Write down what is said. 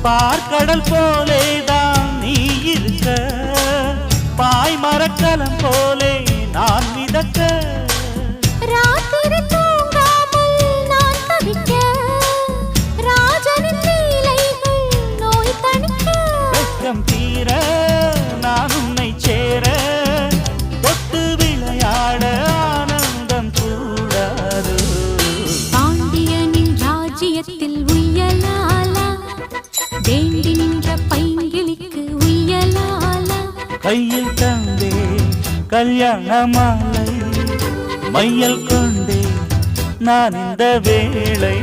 பார்க்கடல் போலேதான் நீ இருக்க, பாய் மரக்கலம் போலே நான் மிதக்க. ராத்திரி தூங்காமல் நான் தவிக்க, ராஜனின் லீலைகள் நோய் தணிக்க. வெட்கம் தீர நான் உன்னை சேர, தொட்டு விளையாட ஆனந்தம் கூடாது. பாண்டியனின் ராஜ்யத்தில் உய்யலாலா, வேண்டி நின்ற பைங்கிளிக்கு உய்யலாலா. கையில் தந்தே கல்யாண மாலை, மையல் கொண்டே நான் இந்த வேளை.